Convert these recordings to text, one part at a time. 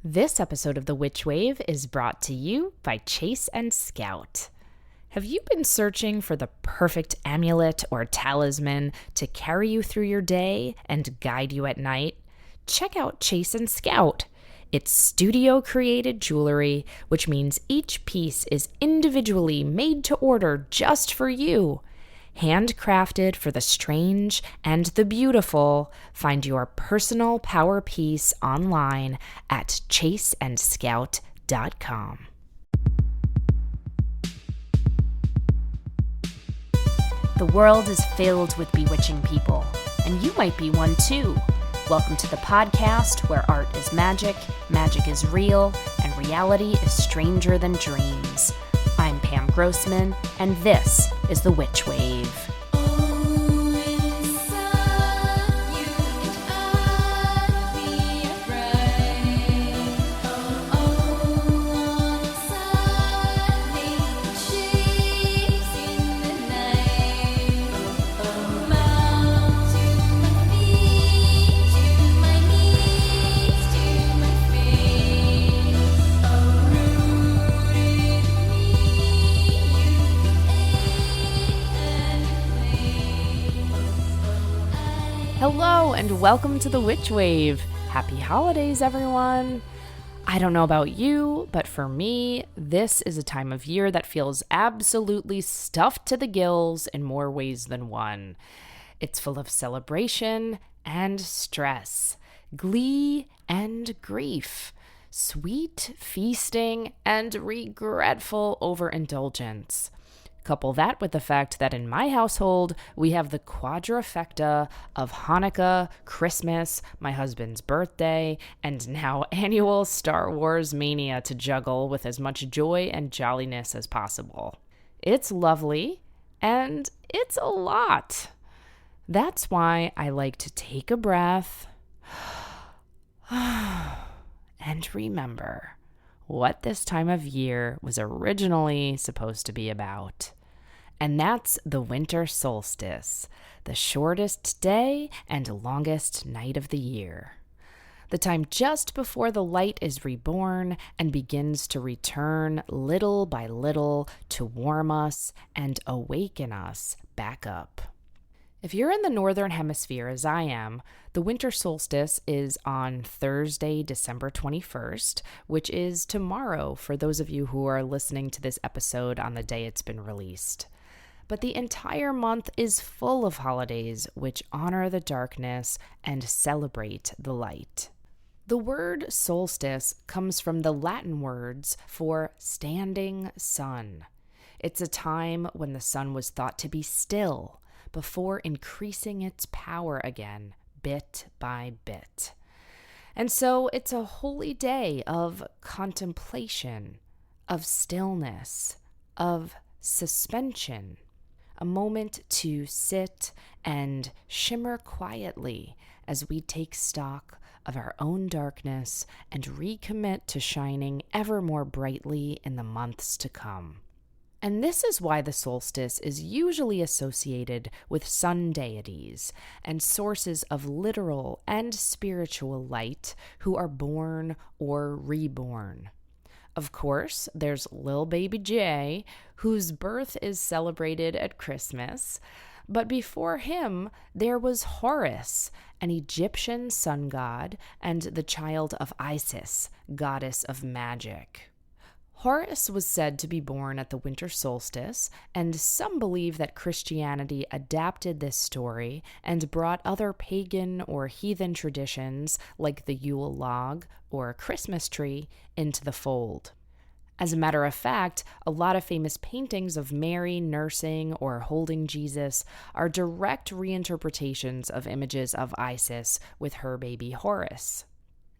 This episode of The Witch Wave is brought to you by Chase and Scout. Have you been searching for the perfect amulet or talisman to carry you through your day and guide you at night? Check out Chase and Scout. It's studio-created jewelry, which means each piece is individually made to order just for you. Handcrafted for the strange and the beautiful, find your personal power piece online at chaseandscout.com. The world is filled with bewitching people, and you might be one too. Welcome to the podcast where art is magic is real, and reality is stranger than dreams. I'm Pam Grossman, and this is The Witch Wave. Hello and welcome to The Witch Wave. Happy holidays, everyone. I don't know about you, but for me, this is a time of year that feels absolutely stuffed to the gills in more ways than one. It's full of celebration and stress, glee and grief, sweet feasting and regretful overindulgence. Couple that with the fact that in my household, we have the quadrifecta of Hanukkah, Christmas, my husband's birthday, and now annual Star Wars mania to juggle with as much joy and jolliness as possible. It's lovely, and it's a lot. That's why I like to take a breath and remember what this time of year was originally supposed to be about. And that's the winter solstice, the shortest day and longest night of the year. The time just before the light is reborn and begins to return little by little to warm us and awaken us back up. If you're in the northern hemisphere, as I am, the winter solstice is on Thursday, December 21st, which is tomorrow for those of you who are listening to this episode on the day it's been released. But the entire month is full of holidays which honor the darkness and celebrate the light. The word solstice comes from the Latin words for standing sun. It's a time when the sun was thought to be still before increasing its power again, bit by bit. And so it's a holy day of contemplation, of stillness, of suspension, a moment to sit and shimmer quietly as we take stock of our own darkness and recommit to shining ever more brightly in the months to come. And this is why the solstice is usually associated with sun deities and sources of literal and spiritual light who are born or reborn. Of course, there's Lil Baby J, whose birth is celebrated at Christmas. But before him, there was Horus, an Egyptian sun god and the child of Isis, goddess of magic. Horus was said to be born at the winter solstice, and some believe that Christianity adapted this story and brought other pagan or heathen traditions, like the Yule log or Christmas tree, into the fold. As a matter of fact, a lot of famous paintings of Mary nursing or holding Jesus are direct reinterpretations of images of Isis with her baby Horus.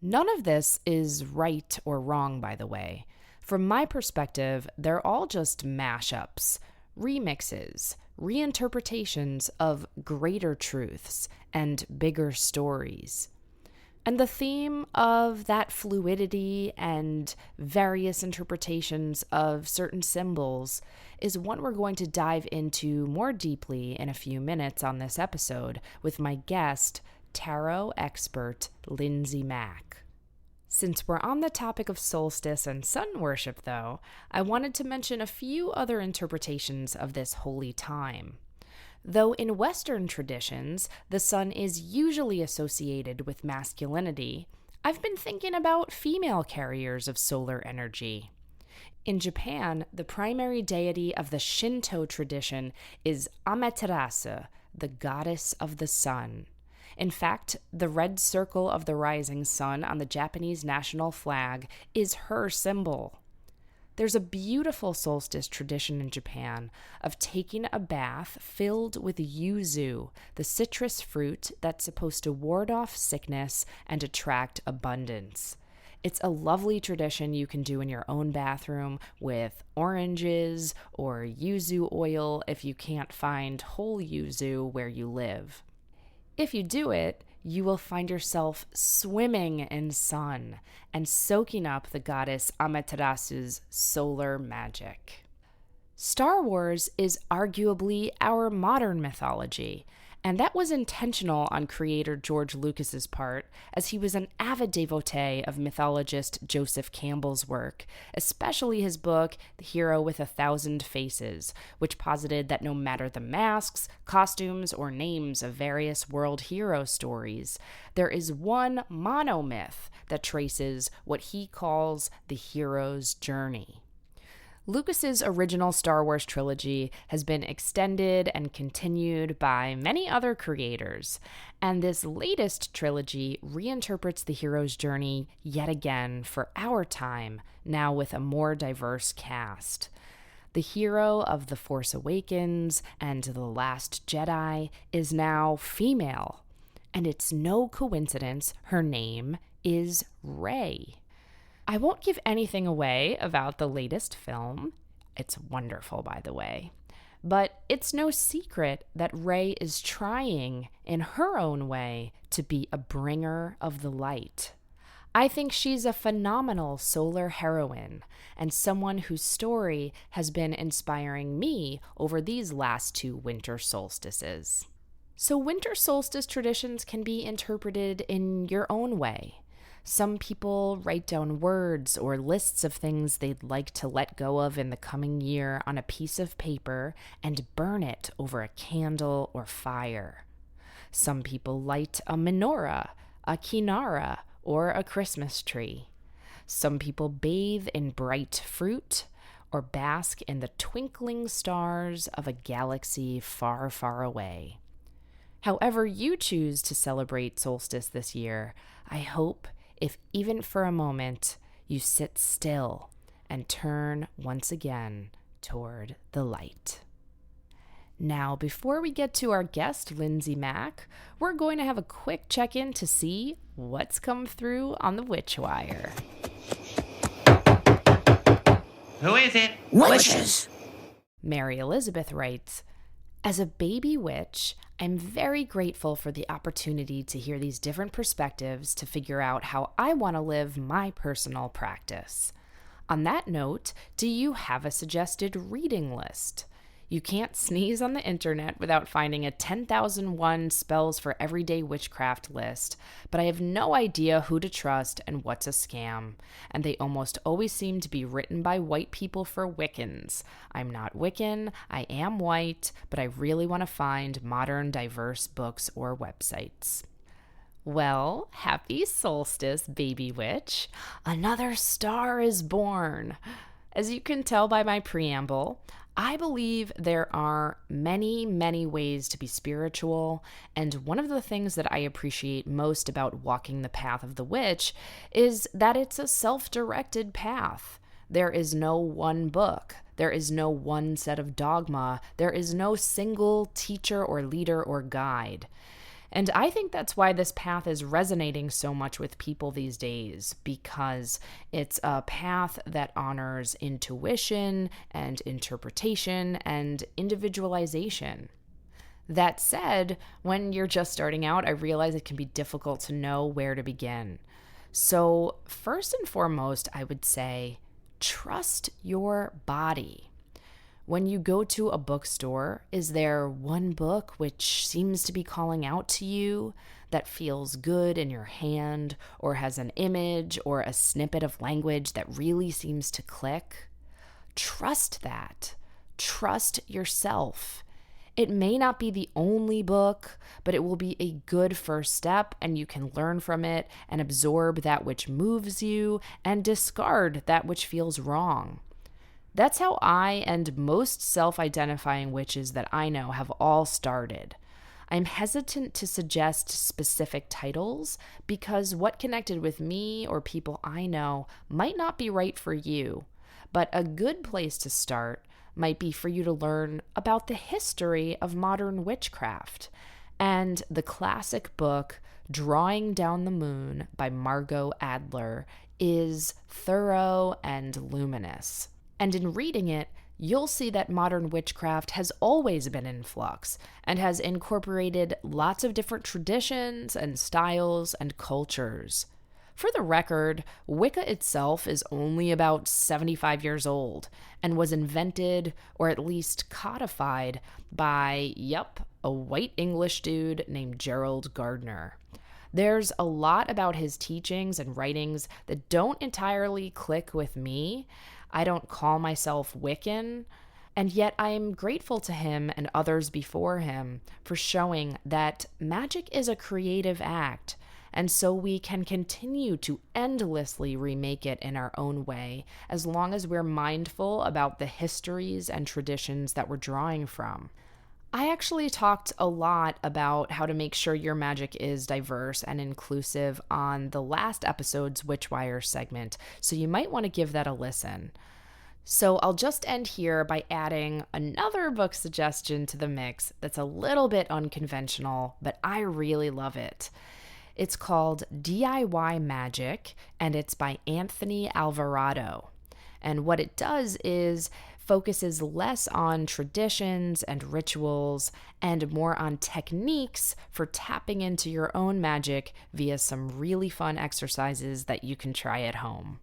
None of this is right or wrong, by the way. From my perspective, they're all just mashups, remixes, reinterpretations of greater truths and bigger stories. And the theme of that fluidity and various interpretations of certain symbols is one we're going to dive into more deeply in a few minutes on this episode with my guest, tarot expert Lindsay Mack. Since we're on the topic of solstice and sun worship, though, I wanted to mention a few other interpretations of this holy time. Though in Western traditions, the sun is usually associated with masculinity, I've been thinking about female carriers of solar energy. In Japan, the primary deity of the Shinto tradition is Amaterasu, the goddess of the sun. In fact, the red circle of the rising sun on the Japanese national flag is her symbol. There's a beautiful solstice tradition in Japan of taking a bath filled with yuzu, the citrus fruit that's supposed to ward off sickness and attract abundance. It's a lovely tradition you can do in your own bathroom with oranges or yuzu oil if you can't find whole yuzu where you live. If you do it, you will find yourself swimming in sun and soaking up the goddess Amaterasu's solar magic. Star Wars is arguably our modern mythology, and that was intentional on creator George Lucas's part, as he was an avid devotee of mythologist Joseph Campbell's work, especially his book, The Hero with 1,000 Faces, which posited that no matter the masks, costumes, or names of various world hero stories, there is one monomyth that traces what he calls the hero's journey. Lucas's original Star Wars trilogy has been extended and continued by many other creators, and this latest trilogy reinterprets the hero's journey yet again for our time, now with a more diverse cast. The hero of The Force Awakens and The Last Jedi is now female, and it's no coincidence her name is Rey. I won't give anything away about the latest film. It's wonderful, by the way. But it's no secret that Rey is trying, in her own way, to be a bringer of the light. I think she's a phenomenal solar heroine and someone whose story has been inspiring me over these last 2 winter solstices. So winter solstice traditions can be interpreted in your own way. Some people write down words or lists of things they'd like to let go of in the coming year on a piece of paper and burn it over a candle or fire. Some people light a menorah, a kinara, or a Christmas tree. Some people bathe in bright fruit or bask in the twinkling stars of a galaxy far, far away. However you choose to celebrate solstice this year, I hope, if even for a moment, you sit still and turn once again toward the light. Now, before we get to our guest, Lindsay Mack, we're going to have a quick check-in to see what's come through on the Witch Wire. Who is it? Witches! Mary Elizabeth writes, as a baby witch, I'm very grateful for the opportunity to hear these different perspectives to figure out how I want to live my personal practice. On that note, do you have a suggested reading list? You can't sneeze on the internet without finding a 10,001 spells for everyday witchcraft list, but I have no idea who to trust and what's a scam, and they almost always seem to be written by white people for Wiccans. I'm not Wiccan, I am white, but I really want to find modern, diverse books or websites. Well, happy solstice, baby witch. Another star is born. As you can tell by my preamble, I believe there are many, many ways to be spiritual, and one of the things that I appreciate most about walking the path of the witch is that it's a self-directed path. There is no one book. There is no one set of dogma. There is no single teacher or leader or guide. And I think that's why this path is resonating so much with people these days, because it's a path that honors intuition and interpretation and individualization. That said, when you're just starting out, I realize it can be difficult to know where to begin. So first and foremost, I would say, trust your body. When you go to a bookstore, is there one book which seems to be calling out to you, that feels good in your hand, or has an image or a snippet of language that really seems to click? Trust that. Trust yourself. It may not be the only book, but it will be a good first step, and you can learn from it and absorb that which moves you and discard that which feels wrong. That's how I and most self-identifying witches that I know have all started. I'm hesitant to suggest specific titles because what connected with me or people I know might not be right for you, but a good place to start might be for you to learn about the history of modern witchcraft. And the classic book, Drawing Down the Moon by Margot Adler, is thorough and luminous. And in reading it, you'll see that modern witchcraft has always been in flux and has incorporated lots of different traditions and styles and cultures. For the record, Wicca itself is only about 75 years old and was invented, or at least codified, by, a white English dude named Gerald Gardner. There's a lot about his teachings and writings that don't entirely click with me. I don't call myself Wiccan, and yet I am grateful to him and others before him for showing that magic is a creative act, and so we can continue to endlessly remake it in our own way as long as we're mindful about the histories and traditions that we're drawing from. I actually talked a lot about how to make sure your magic is diverse and inclusive on the last episode's Witchwire segment, so you might want to give that a listen. So I'll just end here by adding another book suggestion to the mix that's a little bit unconventional, but I really love it. It's called DIY Magic, and it's by Anthony Alvarado. And what it does is focuses less on traditions and rituals and more on techniques for tapping into your own magic via some really fun exercises that you can try at home.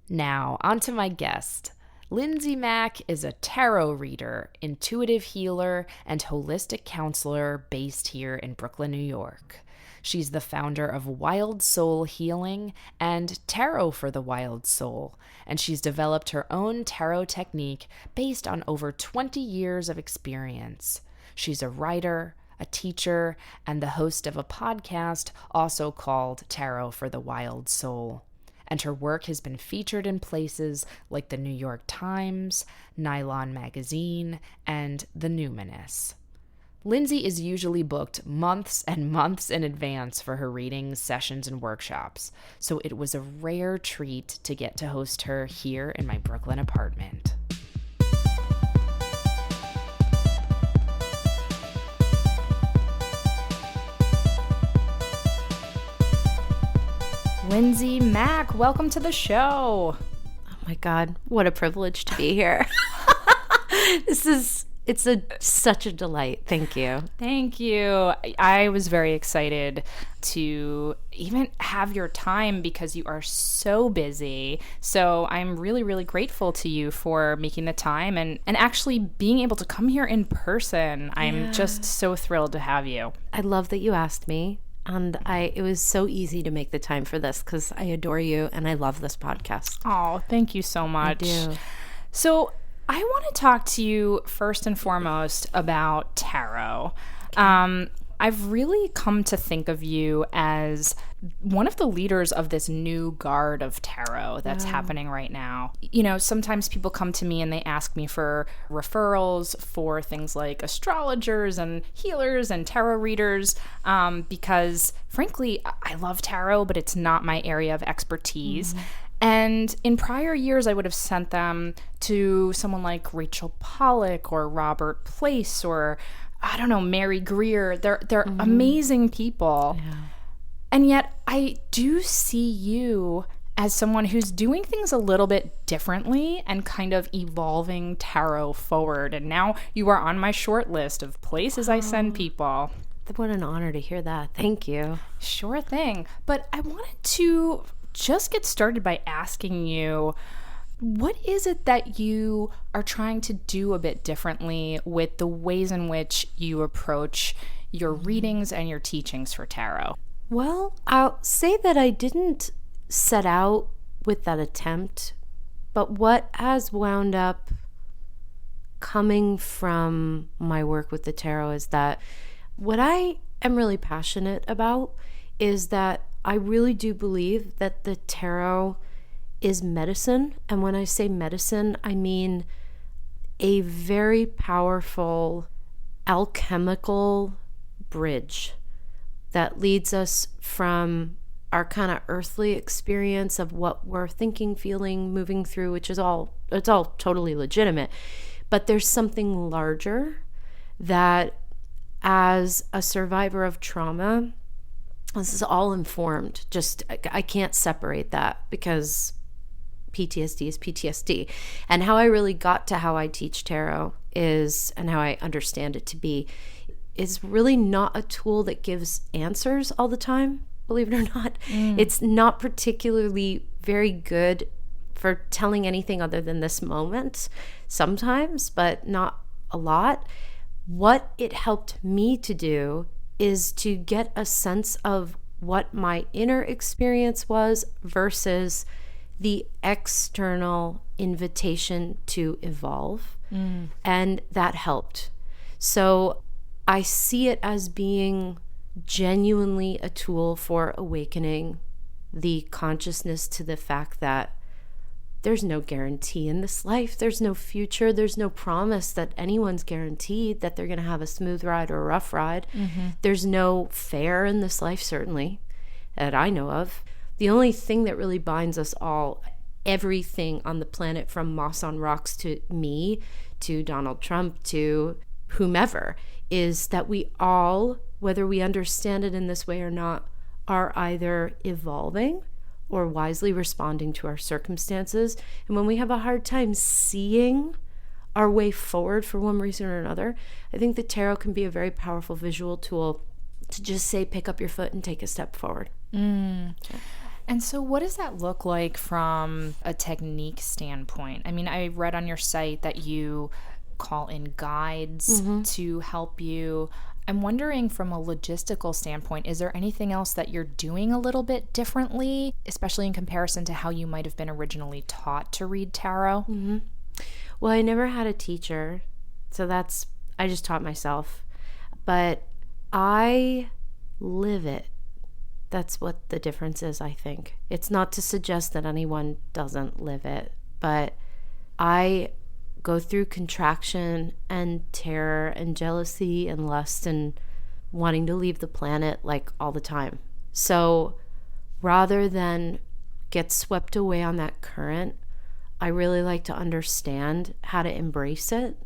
Now, on to my guest. Lindsay Mack is a tarot reader, intuitive healer, and holistic counselor based here in Brooklyn, New York. She's the founder of Wild Soul Healing and Tarot for the Wild Soul, and she's developed her own tarot technique based on over 20 years of experience. She's a writer, a teacher, and the host of a podcast also called Tarot for the Wild Soul. And her work has been featured in places like the New York Times, Nylon Magazine, and The Numinous. Lindsay is usually booked months and months in advance for her readings, sessions, and workshops, so it was a rare treat to get to host her here in my Brooklyn apartment. Lindsay Mack, welcome to the show. Oh my God, what a privilege to be here. It's such a delight. Thank you. Thank you. I was very excited to even have your time because you are so busy. So I'm really, really grateful to you for making the time and actually being able to come here in person. I'm just so thrilled to have you. I love that you asked me. And it was so easy to make the time for this because I adore you and I love this podcast. Oh, thank you so much. I do. So I want to talk to you first and foremost about tarot. Okay. I've really come to think of you as one of the leaders of this new guard of tarot that's happening right now. You know, sometimes people come to me and they ask me for referrals for things like astrologers and healers and tarot readers because, frankly, I love tarot, but it's not my area of expertise. Mm-hmm. And in prior years, I would have sent them to someone like Rachel Pollack or Robert Place or, I don't know, Mary Greer. They're amazing people. Yeah. And yet I do see you as someone who's doing things a little bit differently and kind of evolving tarot forward. And now you are on my short list of places I send people. What an honor to hear that. Thank you. Sure thing. But I wanted to just get started by asking you, What is it that you are trying to do a bit differently with the ways in which you approach your readings and your teachings for tarot? Well, I'll say that I didn't set out with that attempt, but what has wound up coming from my work with the tarot is that what I am really passionate about is that I really do believe that the tarot is medicine. And when I say medicine, I mean a very powerful alchemical bridge that leads us from our kind of earthly experience of what we're thinking, feeling, moving through, which is all totally legitimate. But there's something larger that, as a survivor of trauma, this is all informed. Just, I can't separate that because PTSD is PTSD. And how I really got to how I teach tarot is, and how I understand it to be, is really not a tool that gives answers all the time, believe it or not. It's not particularly very good for telling anything other than this moment sometimes, but not a lot. What it helped me to do is to get a sense of what my inner experience was versus the external invitation to evolve. And that helped. So I see it as being genuinely a tool for awakening the consciousness to the fact that there's no guarantee in this life. There's no future. There's no promise that anyone's guaranteed that they're going to have a smooth ride or a rough ride. There's no fair in this life, certainly, that I know of. The only thing that really binds us all, everything on the planet, from Moss on Rocks to me, to Donald Trump, to whomever, is that we all, whether we understand it in this way or not, are either evolving or wisely responding to our circumstances. And when we have a hard time seeing our way forward for one reason or another, I think the tarot can be a very powerful visual tool to just say, pick up your foot and take a step forward. And so what does that look like from a technique standpoint? I mean, I read on your site that you call in guides to help you. I'm wondering, from a logistical standpoint, is there anything else that you're doing a little bit differently, especially in comparison to how you might have been originally taught to read tarot? Well, I never had a teacher, so I just taught myself. But I live it. That's what the difference is, I think. It's not to suggest that anyone doesn't live it, but I go through contraction and terror and jealousy and lust and wanting to leave the planet like all the time. So rather than get swept away on that current, I really like to understand how to embrace it.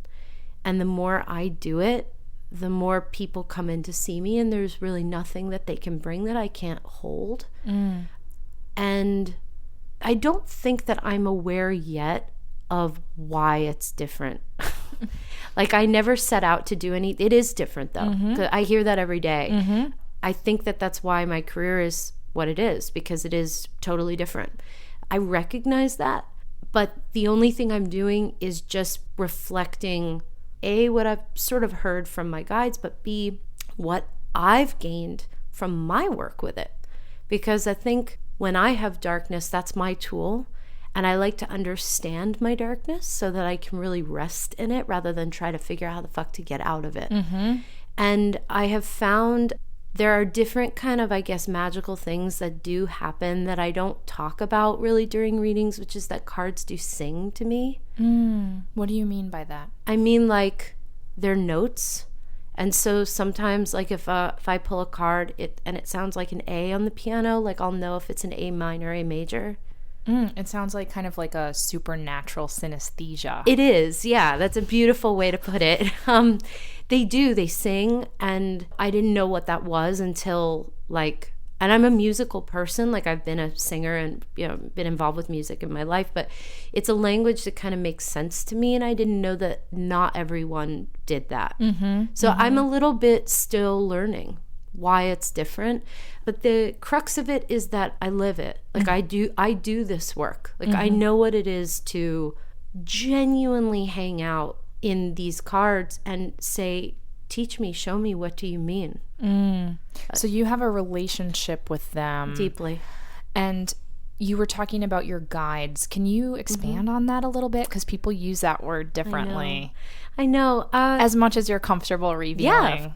And the more I do it, the more people come in to see me, and there's really nothing that they can bring that I can't hold. And I don't think that I'm aware yet of why it's different. Like, I never set out to do any. It is different though. I hear that every day. I think that that's why my career is what it is, because it is totally different. I recognize that, but the only thing I'm doing is just reflecting, A, what I've sort of heard from my guides, but B, what I've gained from my work with it. Because I think when I have darkness, that's my tool. And I like to understand my darkness so that I can really rest in it rather than try to figure out how the fuck to get out of it. And I have found there are different kind of, I guess, magical things that do happen that I don't talk about really during readings, which is that cards do sing to me. What do you mean by that? I mean, like, they're notes. And so sometimes, like, if I pull a card and it sounds like an A on the piano, like, I'll know if it's an A minor, A major. It sounds like kind of like a supernatural synesthesia. It is, yeah. That's a beautiful way to put it. They sing, and I didn't know what that was until, like, and I'm a musical person. Like, I've been a singer and, you know, been involved with music in my life, but it's a language that kind of makes sense to me, and I didn't know that not everyone did that. So I'm a little bit still learning why it's different. But the crux of it is that I live it. Like I do this work. Like I know what it is to genuinely hang out in these cards and say, teach me, show me, what do you mean? So you have a relationship with them. Deeply. And you were talking about your guides. Can you expand on that a little bit? Because people use that word differently. I know. As much as you're comfortable revealing. Yeah,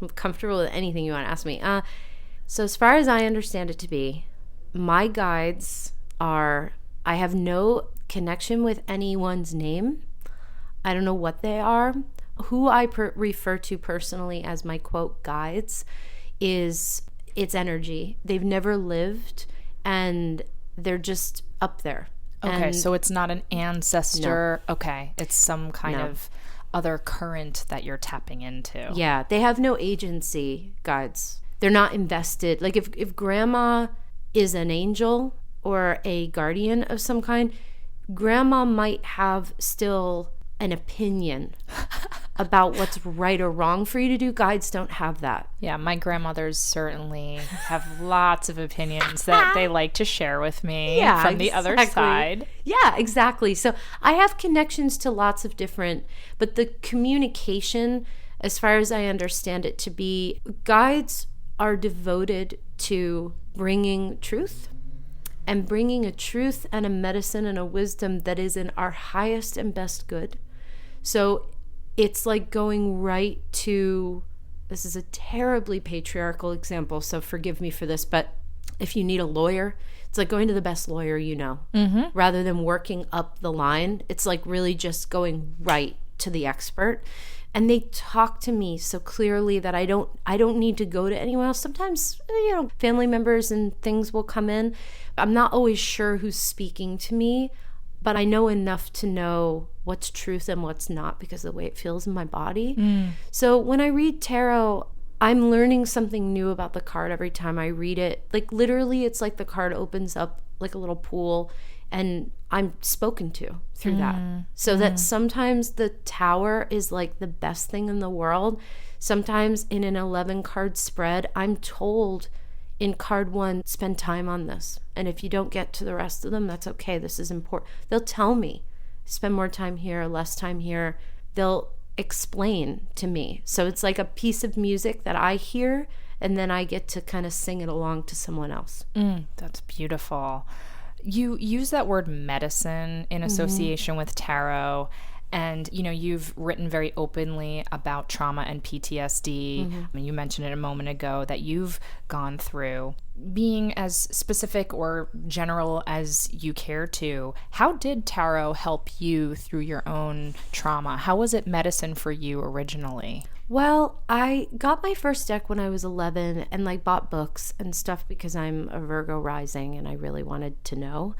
I'm comfortable with anything you want to ask me. So as far as I understand it to be, my guides are, I have no connection with anyone's name. I don't know what they are. Who I refer to personally as my, quote, guides is its energy. They've never lived, and they're just up there. Okay, And so it's not an ancestor. No. Okay, it's some kind of other current that you're tapping into. Yeah, they have no agency, guides. They're not invested. Like if grandma is an angel or a guardian of some kind, grandma might have still an opinion about what's right or wrong for you to do. Guides don't have that. Yeah, my grandmothers certainly have lots of opinions that they like to share with me from the other side. Yeah, exactly. So I have connections to lots of different, but the communication, as far as I understand it to be, guides are devoted to bringing truth and bringing a truth and a medicine and a wisdom that is in our highest and best good. So it's like going right to, this is a terribly patriarchal example, so forgive me for this, but if you need a lawyer, it's like going to the best lawyer you know, rather than working up the line. It's like really just going right to the expert. And they talk to me so clearly that I don't need to go to anyone else. Sometimes, family members and things will come in. I'm not always sure who's speaking to me, but I know enough to know what's truth and what's not because of the way it feels in my body. So when I read tarot, I'm learning something new about the card every time I read it. Like literally, it's like the card opens up like a little pool and I'm spoken to through that. So that sometimes the tower is like the best thing in the world. Sometimes in an 11 card spread, I'm told in card 1, spend time on this. And if you don't get to the rest of them, that's okay. This is important. They'll tell me, spend more time here, less time here. They'll explain to me. So it's like a piece of music that I hear, and then I get to kind of sing it along to someone else. That's beautiful. You use that word medicine in association with tarot, and you've written very openly about trauma and PTSD. I mean, you mentioned it a moment ago that you've gone through. Being as specific or general as you care to, how did tarot help you through your own trauma? How was it medicine for you originally? Well, I got my first deck when I was 11 and bought books and stuff because I'm a Virgo rising and I really wanted to know.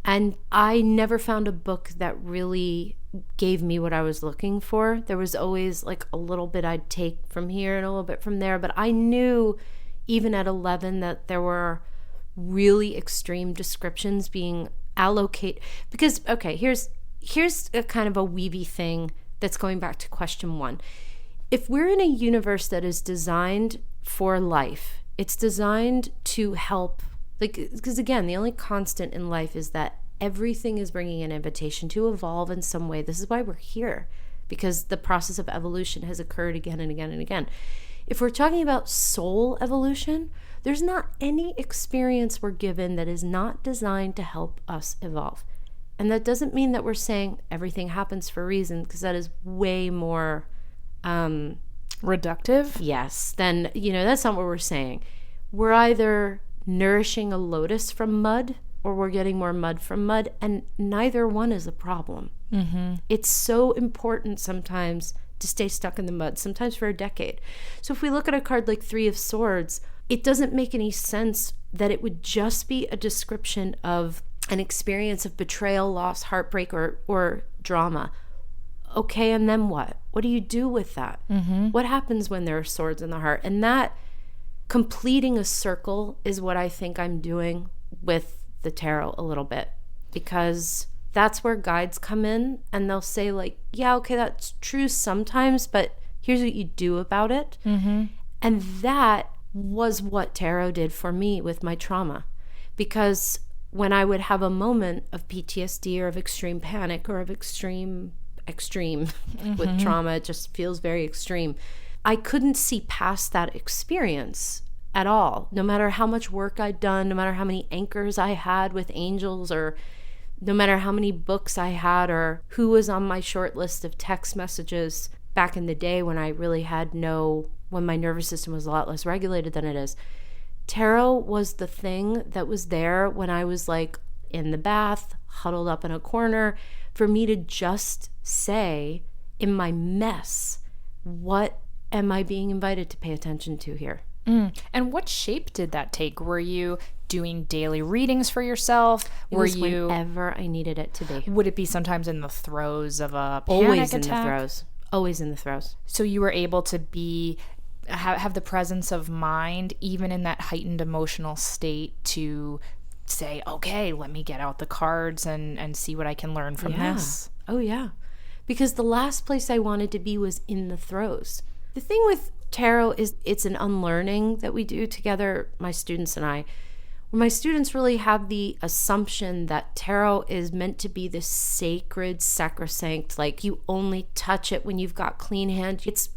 And I never found a book that really gave me what I was looking for. There was always a little bit I'd take from here and a little bit from there. But I knew even at 11 that there were really extreme descriptions being allocated. Because, okay, here's a kind of a weavy thing that's going back to question 1. If we're in a universe that is designed for life, it's designed to help. Because again, the only constant in life is that everything is bringing an invitation to evolve in some way. This is why we're here, because the process of evolution has occurred again and again and again. If we're talking about soul evolution, there's not any experience we're given that is not designed to help us evolve. And that doesn't mean that we're saying everything happens for a reason, because that is way more reductive. Yes. Then, that's not what we're saying. We're either nourishing a lotus from mud or we're getting more mud from mud, and neither one is a problem. It's so important sometimes to stay stuck in the mud, sometimes for a decade. So if we look at a card like 3 of Swords, it doesn't make any sense that it would just be a description of an experience of betrayal, loss, heartbreak, or drama. Okay, and then what? What do you do with that? What happens when there are swords in the heart? And that completing a circle is what I think I'm doing with the tarot a little bit, because that's where guides come in and they'll say yeah, okay, that's true sometimes, but here's what you do about it. And that was what tarot did for me with my trauma. Because when I would have a moment of PTSD or of extreme panic or of extreme with trauma, it just feels very extreme. I couldn't see past that experience at all. No matter how much work I'd done, no matter how many anchors I had with angels, or no matter how many books I had, or who was on my short list of text messages back in the day when I really had when my nervous system was a lot less regulated than it is. Tarot was the thing that was there when I was like in the bath, huddled up in a corner, for me to just say in my mess, what am I being invited to pay attention to here? And what shape did that take? Were you doing daily readings for yourself? Whenever I needed it to be. Would it be sometimes in the throes of a panic Always in attack? the throes. Always in the throes. So you were able to have the presence of mind, even in that heightened emotional state, to say, okay, let me get out the cards and see what I can learn from this. Oh, yeah. Because the last place I wanted to be was in the throes. The thing with tarot is it's an unlearning that we do together, my students and I. My students really have the assumption that tarot is meant to be this sacred, sacrosanct, like you only touch it when you've got clean hands. It's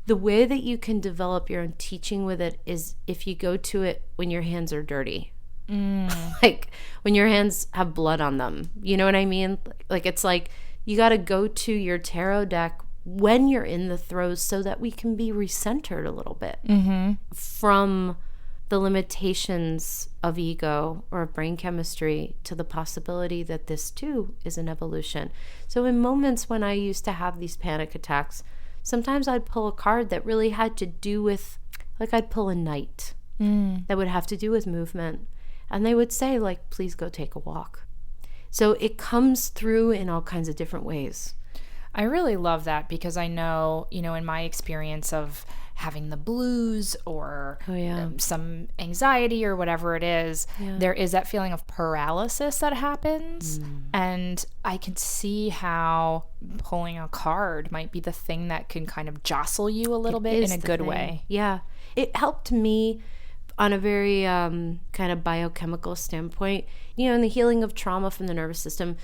the way that you can develop your own teaching with it is if you go to it when your hands are dirty. Like when your hands have blood on them. You know what I mean? Like it's like you got to go to your tarot deck when you're in the throes so that we can be recentered a little bit from the limitations of ego or of brain chemistry to the possibility that this too is an evolution. So in moments when I used to have these panic attacks, sometimes I'd pull a card that really had to do with, like I'd pull a knight that would have to do with movement. And they would say, like, please go take a walk. So it comes through in all kinds of different ways. I really love that because I know, in my experience of having the blues or some anxiety or whatever it is, there is that feeling of paralysis that happens. And I can see how pulling a card might be the thing that can kind of jostle you a little bit in a good way. Yeah. It helped me on a very kind of biochemical standpoint. In the healing of trauma from the nervous system,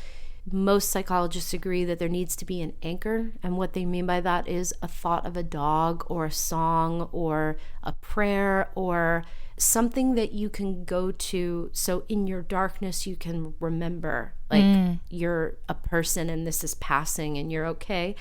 most psychologists agree that there needs to be an anchor. And what they mean by that is a thought of a dog or a song or a prayer or something that you can go to. So in your darkness, you can remember like you're a person and this is passing and you're okay.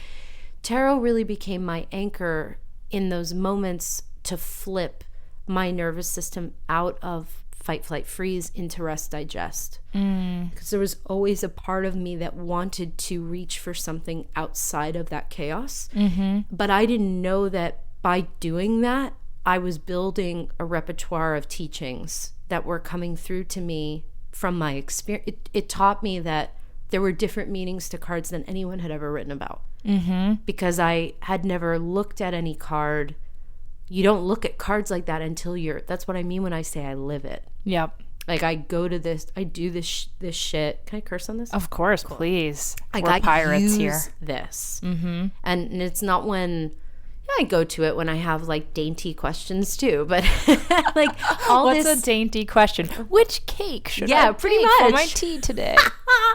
Tarot really became my anchor in those moments to flip my nervous system out of fight, flight, freeze into rest, digest. Because there was always a part of me that wanted to reach for something outside of that chaos. But I didn't know that by doing that, I was building a repertoire of teachings that were coming through to me from my experience. It taught me that there were different meanings to cards than anyone had ever written about. Because I had never looked at any card. You don't look at cards like that until that's what I mean when I say I live it. Yep. Like I go to this, I do this shit. Can I curse on this? Of course, please. Like We're pirates use here. This. And it's not when I go to it when I have like dainty questions too, but like all What's this. a dainty question? Which cake should Yeah, I pretty bake for much. my tea today?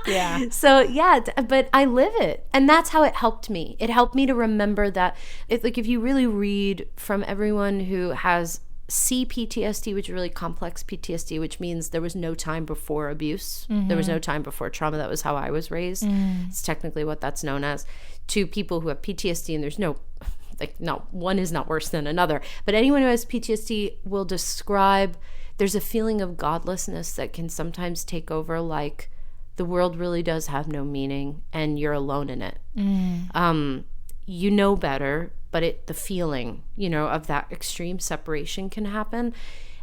Yeah. So yeah, but I live it, and that's how it helped me. It helped me to remember that. Like if you really read from everyone who has CPTSD, which is really complex PTSD, which means there was no time before abuse, there was no time before trauma. That was how I was raised. It's technically what that's known as. To people who have PTSD, and there's no one is not worse than another. But anyone who has PTSD will describe there's a feeling of godlessness that can sometimes take over, like the world really does have no meaning and you're alone in it. You know better, but the feeling, of that extreme separation can happen.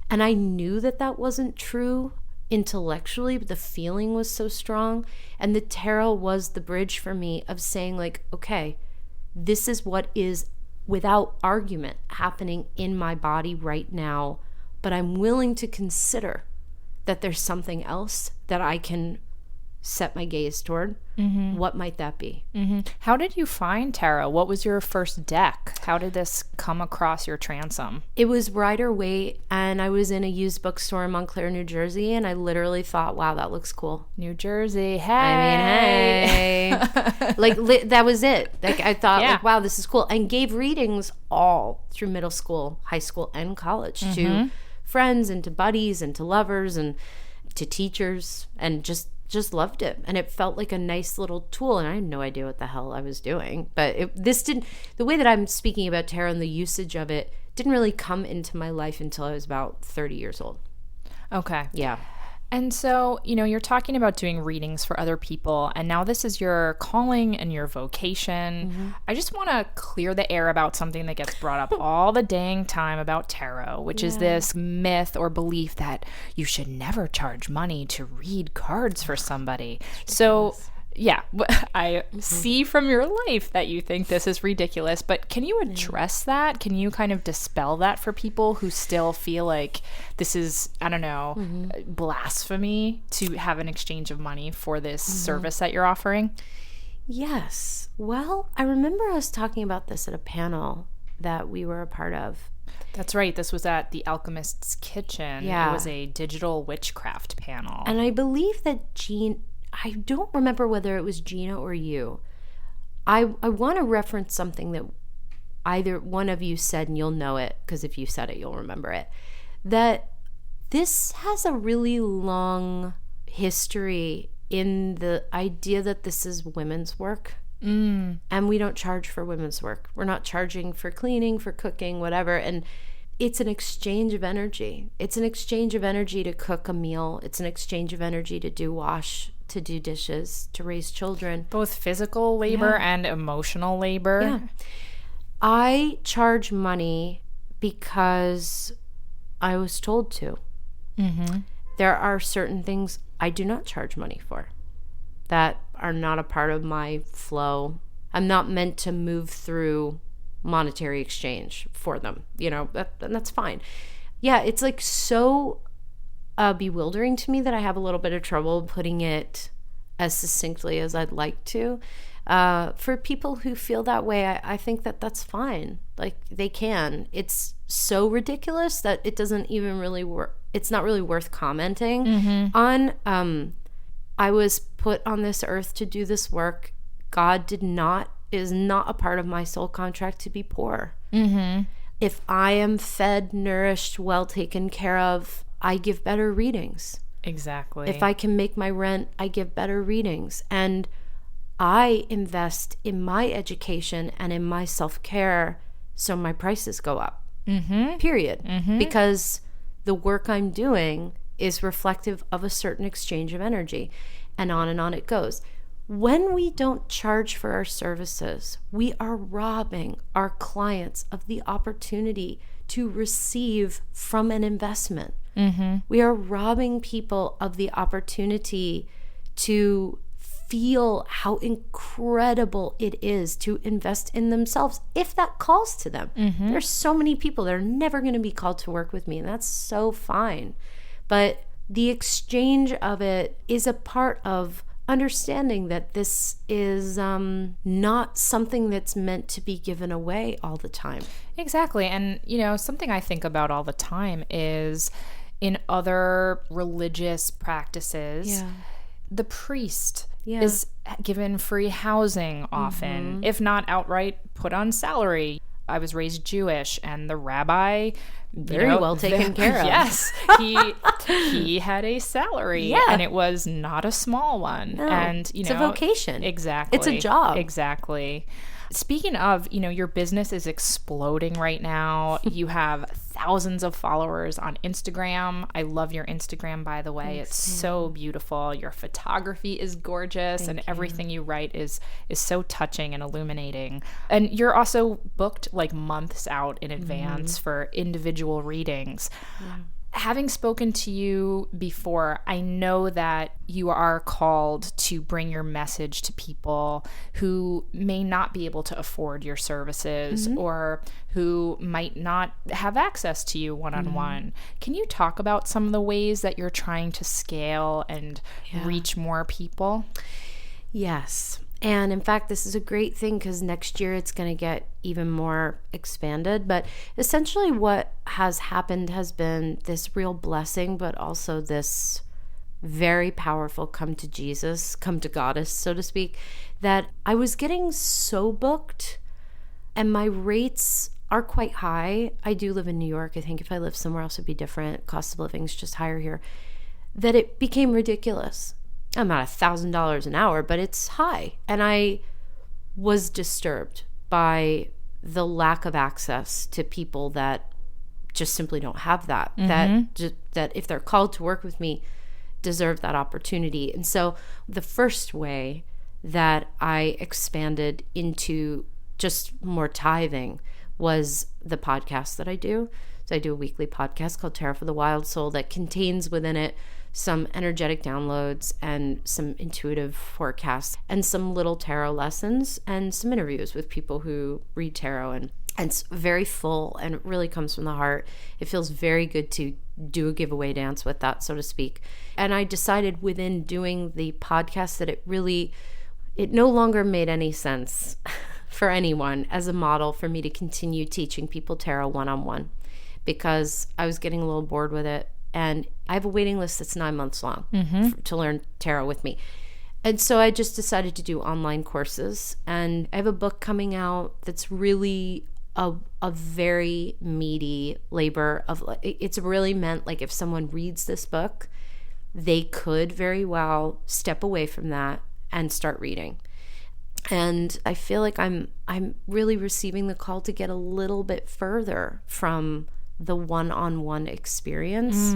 And I knew that wasn't true intellectually, but the feeling was so strong. And the tarot was the bridge for me of saying like, okay, this is what is without argument happening in my body right now, but I'm willing to consider that there's something else that I can set my gaze toward, what might that be? How did you find tarot? What was your first deck? How did this come across your transom? It was Rider-Waite, and I was in a used bookstore in Montclair, New Jersey, and I literally thought, wow, that looks cool. New Jersey, hey. I mean, hey. Like, that was it. Like, I thought, like, wow, this is cool. And gave readings all through middle school, high school, and college to friends and to buddies and to lovers and to teachers, and just loved it. And it felt like a nice little tool, and I had no idea what the hell I was doing. But the way that I'm speaking about tarot and the usage of it didn't really come into my life until I was about 30 years old. Okay. Yeah. And so, you're talking about doing readings for other people, and now this is your calling and your vocation. I just want to clear the air about something that gets brought up all the dang time about tarot, which is this myth or belief that you should never charge money to read cards for somebody. So, yeah, I see from your life that you think this is ridiculous, but can you address that? Can you kind of dispel that for people who still feel like this is, I don't know, blasphemy to have an exchange of money for this service that you're offering? Yes. Well, I remember us talking about this at a panel that we were a part of. That's right. This was at the Alchemist's Kitchen. Yeah. It was a digital witchcraft panel. And I believe that I don't remember whether it was Gina or you. I want to reference something that either one of you said, and you'll know it, because if you said it, you'll remember it, that this has a really long history in the idea that this is women's work. And we don't charge for women's work. We're not charging for cleaning, for cooking, whatever. And it's an exchange of energy. It's an exchange of energy to cook a meal. It's an exchange of energy to to do dishes, to raise children. Both physical labor and emotional labor. Yeah. I charge money because I was told to. There are certain things I do not charge money for that are not a part of my flow. I'm not meant to move through monetary exchange for them, and that's fine. Yeah, it's like so bewildering to me that I have a little bit of trouble putting it as succinctly as I'd like to. For people who feel that way, I think that that's fine. Like, they can. It's so ridiculous that it doesn't even really work. It's not really worth commenting on. I was put on this earth to do this work. God is not a part of my soul contract to be poor. If I am fed, nourished, well taken care of, I give better readings. Exactly. If I can make my rent, I give better readings. And I invest in my education and in my self-care so my prices go up. Period. Because the work I'm doing is reflective of a certain exchange of energy. And on it goes. When we don't charge for our services, we are robbing our clients of the opportunity to receive from an investment. We are robbing people of the opportunity to feel how incredible it is to invest in themselves if that calls to them. There's so many people that are never going to be called to work with me, and that's so fine. But the exchange of it is a part of understanding that this is not something that's meant to be given away all the time. Exactly. And, something I think about all the time is in other religious practices, the priest is given free housing often, if not outright put on salary. I was raised Jewish, and the rabbi, very well taken care of. Yes, he had a salary, and it was not a small one. No, and it's a vocation. Exactly, it's a job. Exactly. Speaking of, your business is exploding right now. You have thousands of followers on Instagram. I love your Instagram, by the way. It's so beautiful. Your photography is gorgeous. Thank you. Everything you write is so touching and illuminating. And you're also booked like months out in advance for individual readings. having spoken to you before, I know that you are called to bring your message to people who may not be able to afford your services or who might not have access to you one-on-one. Can you talk about some of the ways that you're trying to scale and reach more people? Yes. And in fact, this is a great thing because next year it's going to get even more expanded. But essentially what has happened has been this real blessing, but also this very powerful come to Jesus, come to Goddess, so to speak, that I was getting so booked and my rates are quite high. I do live in New York. I think if I lived somewhere else, it'd be different. Cost of living is just higher here. That it became ridiculous. I'm not $1,000 an hour, but it's high. And I was disturbed by the lack of access to people that just simply don't have that, that if they're called to work with me, deserve that opportunity. And so the first way that I expanded into just more tithing was the podcast that I do. So I do a weekly podcast called Tarot for the Wild Soul that contains within it some energetic downloads and some intuitive forecasts and some little tarot lessons and some interviews with people who read tarot. And it's very full and it really comes from the heart. It feels very good to do a giveaway dance with that, so to speak. And I decided within doing the podcast that it no longer made any sense for anyone as a model for me to continue teaching people tarot one-on-one because I was getting a little bored with it. And I have a waiting list that's 9 months long to learn tarot with me. And so I just decided to do online courses. And I have a book coming out that's really a very meaty labor of, it's really meant like if someone reads this book, they could very well step away from that and start reading. And I feel like I'm really receiving the call to get a little bit further from the one-on-one experience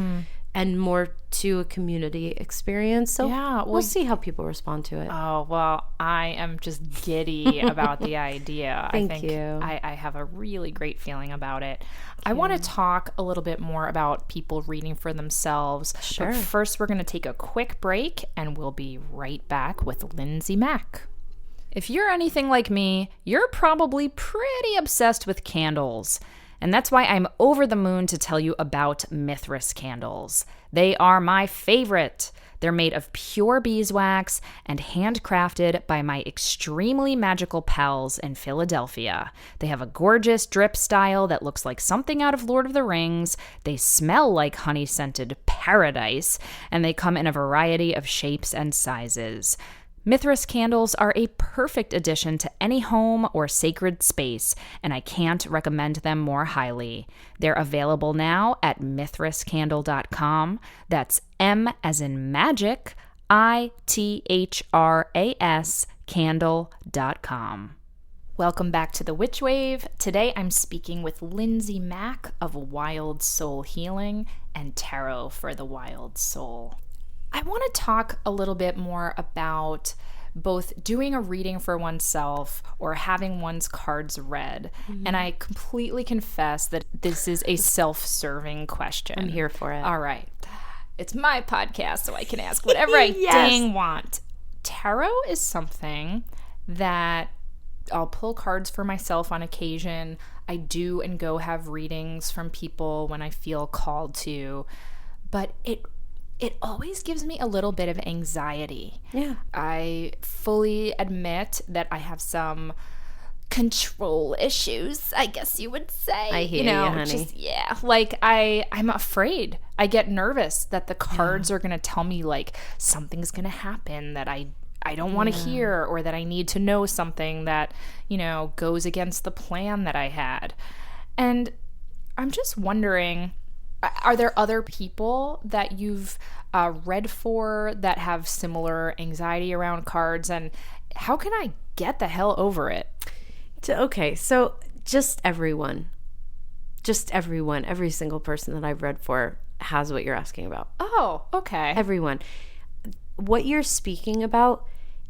and more to a community experience. So we'll see how people respond to it. Oh, well, I am just giddy about the idea. Thank you. I have a really great feeling about it. I want to talk a little bit more about people reading for themselves. Sure. But first, we're going to take a quick break and we'll be right back with Lindsay Mack. If you're anything like me, you're probably pretty obsessed with candles. And that's why I'm over the moon to tell you about Mithras candles. They are my favorite. They're made of pure beeswax and handcrafted by my extremely magical pals in Philadelphia. They have a gorgeous drip style that looks like something out of Lord of the Rings. They smell like honey-scented paradise, and they come in a variety of shapes and sizes. Mithras candles are a perfect addition to any home or sacred space, and I can't recommend them more highly. They're available now at mithrascandle.com. That's M as in magic, ITHRAS candle.com. Welcome back to The Witch Wave. Today I'm speaking with Lindsay Mack of Wild Soul Healing and Tarot for the Wild Soul. I want to talk a little bit more about both doing a reading for oneself or having one's cards read. And I completely confess that this is a self-serving question. I'm here for it. All right. It's my podcast, so I can ask whatever I dang want. Tarot is something that I'll pull cards for myself on occasion. I do and go have readings from people when I feel called to. But it always gives me a little bit of anxiety. Yeah. I fully admit that I have some control issues, I guess you would say. I hear you, honey. I'm afraid. I get nervous that the cards are going to tell me like something's going to happen that I don't want to hear, or that I need to know something that, goes against the plan that I had. And I'm just wondering, are there other people that you've read for that have similar anxiety around cards, and how can I get the hell over it? Okay, so just everyone, every single person that I've read for has what you're asking about. Oh, okay. Everyone. What you're speaking about,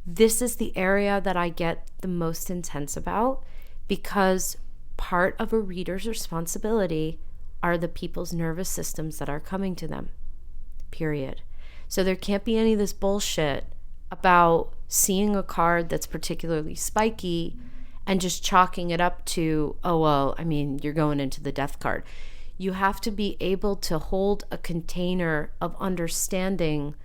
this is the area that I get the most intense about, because part of a reader's responsibility are the people's nervous systems that are coming to them, period. So there can't be any of this bullshit about seeing a card that's particularly spiky and just chalking it up to, oh, well, I mean, you're going into the death card. You have to be able to hold a container of understanding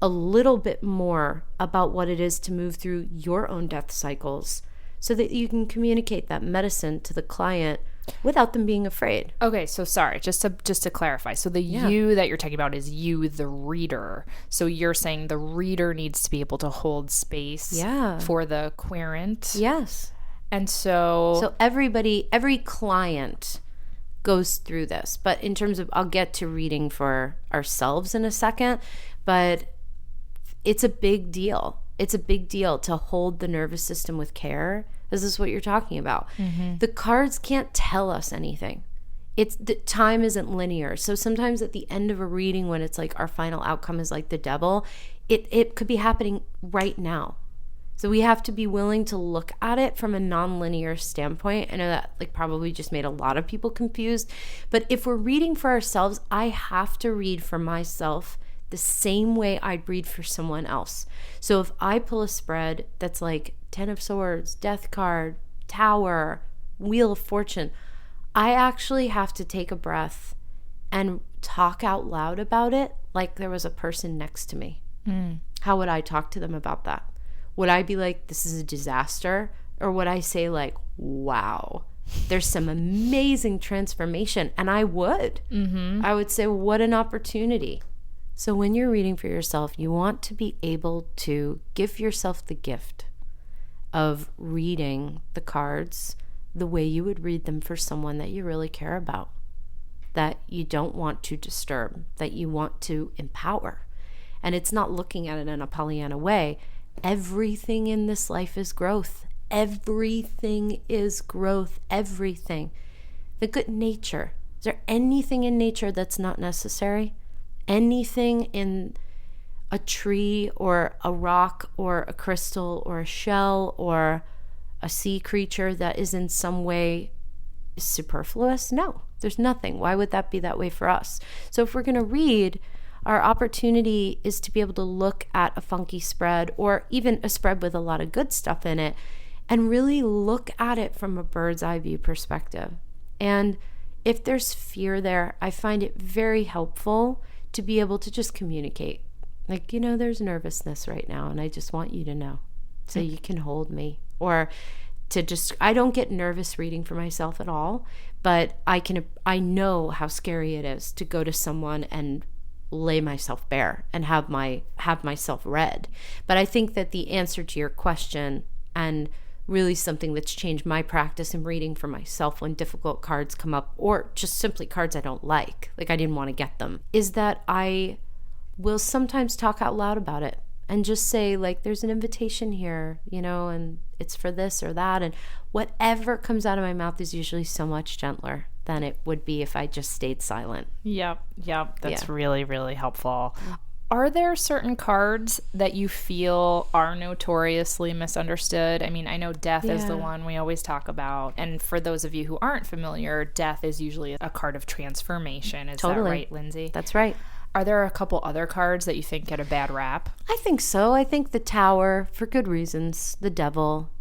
a little bit more about what it is to move through your own death cycles so that you can communicate that medicine to the client without them being afraid. Okay, so sorry, just to clarify. So the you that you're talking about is you, the reader. So you're saying the reader needs to be able to hold space for the querent. Yes. And so every client goes through this. But in terms of, I'll get to reading for ourselves in a second, but it's a big deal. It's a big deal to hold the nervous system with care. This is what you're talking about. Mm-hmm. The cards can't tell us anything. The time isn't linear. So sometimes at the end of a reading, when it's like our final outcome is like the devil, it could be happening right now. So we have to be willing to look at it from a non-linear standpoint. I know that like probably just made a lot of people confused. But if we're reading for ourselves, I have to read for myself the same way I'd read for someone else. So if I pull a spread that's like 10 of Swords, Death card, Tower, Wheel of Fortune, I actually have to take a breath and talk out loud about it like there was a person next to me. How would I talk to them about that? Would I be like, this is a disaster? Or would I say like, wow, there's some amazing transformation? And I would. Mm-hmm. I would say, what an opportunity. So when you're reading for yourself, you want to be able to give yourself the gift of reading the cards the way you would read them for someone that you really care about, that you don't want to disturb, that you want to empower. And it's not looking at it in a Pollyanna way. Everything in this life is growth. Everything is growth. Everything. The good nature. Is there anything in nature that's not necessary? Anything in a tree or a rock or a crystal or a shell or a sea creature that is in some way superfluous? No, there's nothing. Why would that be that way for us? So if we're going to read, our opportunity is to be able to look at a funky spread or even a spread with a lot of good stuff in it and really look at it from a bird's eye view perspective. And if there's fear there, I find it very helpful to be able to just communicate. Like, there's nervousness right now and I just want you to know so you can hold me. Or I don't get nervous reading for myself at all, but I know how scary it is to go to someone and lay myself bare and have myself read. But I think that the answer to your question, and really something that's changed my practice in reading for myself when difficult cards come up, or just simply cards I don't like I didn't want to get them, is that I will sometimes talk out loud about it and just say like, there's an invitation here, and it's for this or that, and whatever comes out of my mouth is usually so much gentler than it would be if I just stayed silent. Yep. That's really, really helpful. Are there certain cards that you feel are notoriously misunderstood? I mean, I know death is the one we always talk about. And for those of you who aren't familiar, death is usually a card of transformation. Is that right, Lindsay? That's right. Are there a couple other cards that you think get a bad rap? I think so. I think the Tower, for good reasons. The Devil.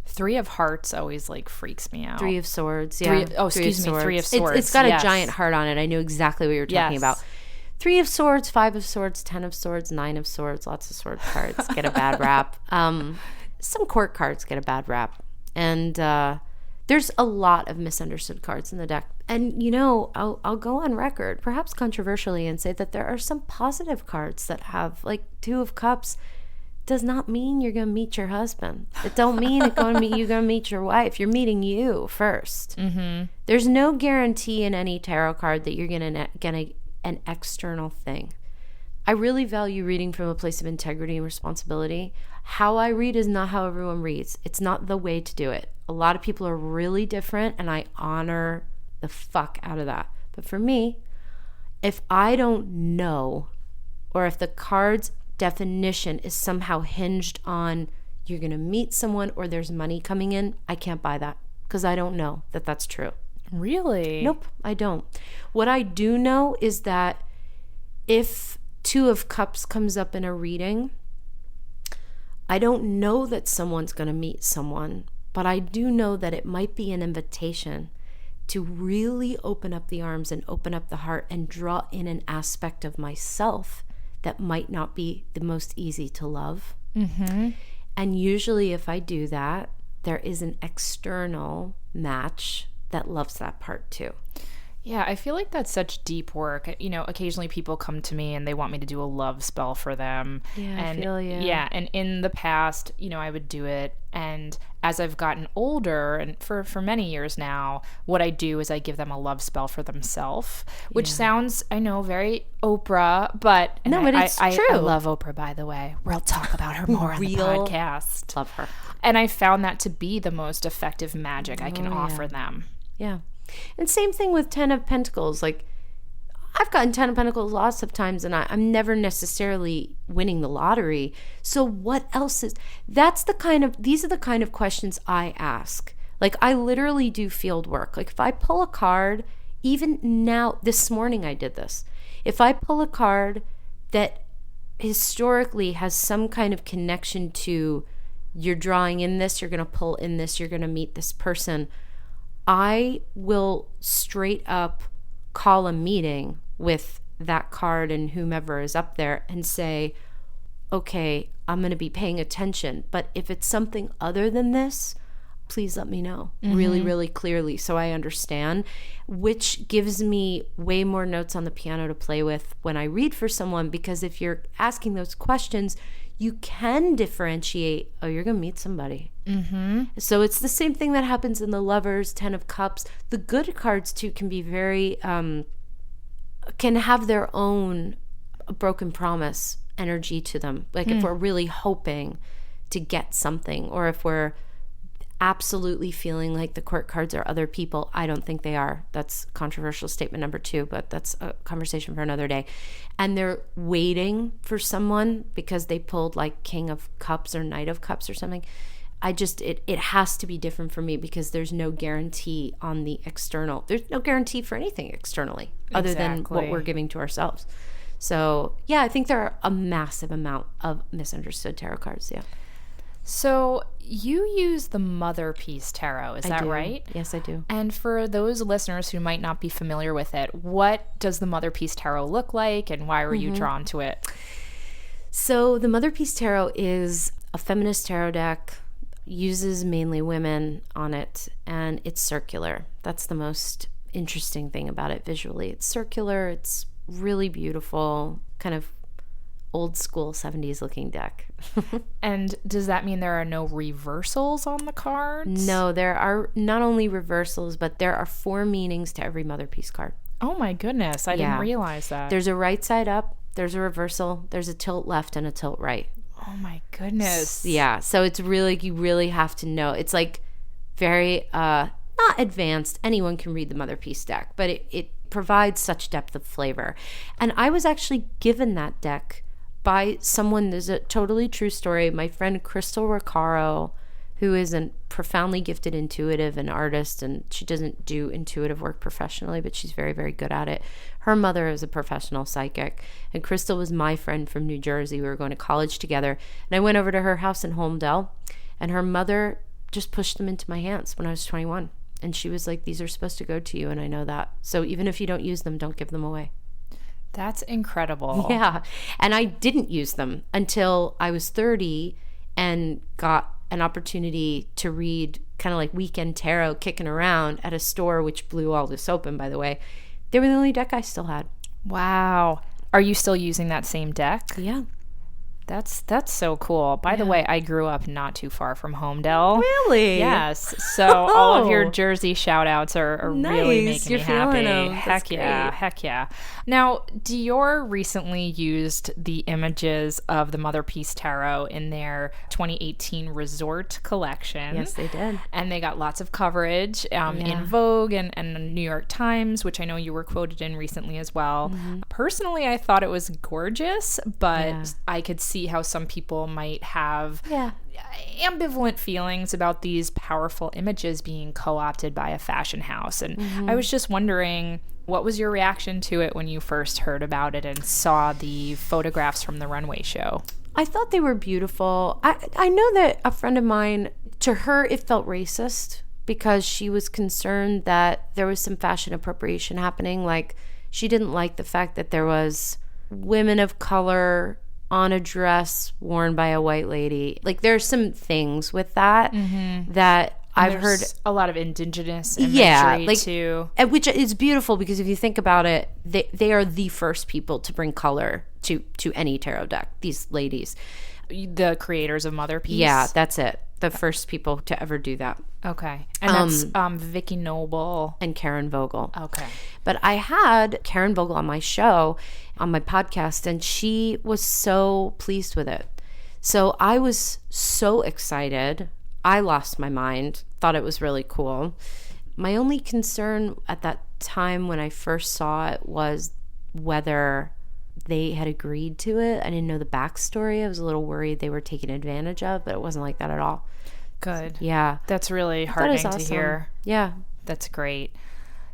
Three of Hearts always Freaks me out. Three of Swords. Yeah. Three of Swords. It's got a giant heart on it. I knew exactly what you were talking about. 3 of Swords, 5 of Swords, 10 of Swords, 9 of Swords, lots of sword cards get a bad rap. Some court cards get a bad rap. And there's a lot of misunderstood cards in the deck. And, I'll go on record, perhaps controversially, and say that there are some positive cards that have, 2 of Cups does not mean you're going to meet your husband. It don't mean you're going to meet your wife. You're meeting you first. Mm-hmm. There's no guarantee in any tarot card that you're going to get an external thing. I really value reading from a place of integrity and responsibility. How I read is not how everyone reads. It's not the way to do it. A lot of people are really different, and I honor the fuck out of that. But for me, if I don't know, or if the card's definition is somehow hinged on you're going to meet someone or there's money coming in, I can't buy that because I don't know that that's true. Really? Nope, I don't. What I do know is that if Two of Cups comes up in a reading, I don't know that someone's going to meet someone, but I do know that it might be an invitation to really open up the arms and open up the heart and draw in an aspect of myself that might not be the most easy to love. Mm-hmm. And usually if I do that, there is an external match that loves that part too. Yeah, I feel like that's such deep work. You know, occasionally people come to me and they want me to do a love spell for them. Yeah, and I feel you. Yeah, and in the past, you know, I would do it. And as I've gotten older, and for many years now, what I do is I give them a love spell for themselves, which sounds, I know, very Oprah, but no, but it's true. I love Oprah, by the way. We'll talk about her more on the podcast. Love her. And I found that to be the most effective magic I can offer them. Yeah. And same thing with 10 of Pentacles. Like, I've gotten 10 of Pentacles lots of times, and I'm never necessarily winning the lottery. So what else is... These are the kind of questions I ask. Like, I literally do field work. Like, if I pull a card, even now, this morning I did this. If I pull a card that historically has some kind of connection to you're drawing in this, you're going to pull in this, you're going to meet this person, I will straight up call a meeting with that card and whomever is up there and say, okay, I'm going to be paying attention. But if it's something other than this, please let me know really, really clearly so I understand, which gives me way more notes on the piano to play with when I read for someone, because if you're asking those questions, you can differentiate, oh, you're going to meet somebody. Mm-hmm. So it's the same thing that happens in the Lovers, 10 of Cups. The good cards, too, can be very, can have their own broken promise energy to them. Like if we're really hoping to get something, or if we're absolutely feeling like the court cards are other people. I don't think they are. That's controversial statement number 2, but that's a conversation for another day. And they're waiting for someone because they pulled like King of Cups or Knight of Cups or something. It has to be different for me, because there's no guarantee on the external. There's no guarantee for anything externally other than what we're giving to ourselves. So yeah, I think there are a massive amount of misunderstood tarot cards. Yeah. So you use the Mother Piece Tarot, is that right? Yes, I do. And for those listeners who might not be familiar with it, what does the Mother Piece Tarot look like, and why were you drawn to it? So the Mother Piece Tarot is a feminist tarot deck, uses mainly women on it, and it's circular. That's the most interesting thing about it visually. It's circular, it's really beautiful, kind of old school 70s looking deck. And does that mean there are no reversals on the cards? No, there are not only reversals, but there are 4 meanings to every Mother Piece card. Oh my goodness, I didn't realize that. There's a right side up, there's a reversal, there's a tilt left, and a tilt right. Oh my goodness. Yeah, so it's really, you really have to know. It's like very, not advanced. Anyone can read the Mother Piece deck, but it provides such depth of flavor. And I was actually given that deck by someone. There's a totally true story. My friend Crystal Riccaro, who is a profoundly gifted intuitive and artist, and she doesn't do intuitive work professionally, but she's very, very good at it. Her mother is a professional psychic, and Crystal was my friend from New Jersey. We were going to college together, and I went over to her house in Holmdel, and her mother just pushed them into my hands when I was 21, and she was like, these are supposed to go to you, and I know that. So even if you don't use them, don't give them away. That's incredible. Yeah, and I didn't use them until I was 30 and got an opportunity to read kind of like weekend tarot kicking around at a store, which blew all this open, by the way. They were the only deck I still had. Wow. Are you still using that same deck? Yeah. That's so cool. By the way, I grew up not too far from Holmdel. Really? Yes. So all of your Jersey shout outs are really making You're me happy. Them. Heck yeah. Heck yeah. Now, Dior recently used the images of the Mother Piece Tarot in their 2018 Resort collection. Yes, they did. And they got lots of coverage in Vogue and the New York Times, which I know you were quoted in recently as well. Mm-hmm. Personally, I thought it was gorgeous, but I could see see how some people might have ambivalent feelings about these powerful images being co-opted by a fashion house. And I was just wondering, what was your reaction to it when you first heard about it and saw the photographs from the runway show? I thought they were beautiful. I know that a friend of mine, to her, it felt racist because she was concerned that there was some fashion appropriation happening. Like, she didn't like the fact that there was women of color on a dress worn by a white lady. Like, there's some things with that that I've heard a lot of indigenous imagery too. Which is beautiful because if you think about it, they are the first people to bring color to any tarot deck, these ladies. The creators of Mother Piece? Yeah, that's it. The first people to ever do that. Okay. And that's Vicky Noble. And Karen Vogel. Okay. But I had Karen Vogel on my show, on my podcast, and she was so pleased with it. So I was so excited. I lost my mind, thought it was really cool. My only concern at that time when I first saw it was whether they had agreed to it. I didn't know the backstory. I was a little worried they were taken advantage of, but it wasn't like that at all. Good. Yeah. That's really heartening to hear. Yeah. That's great.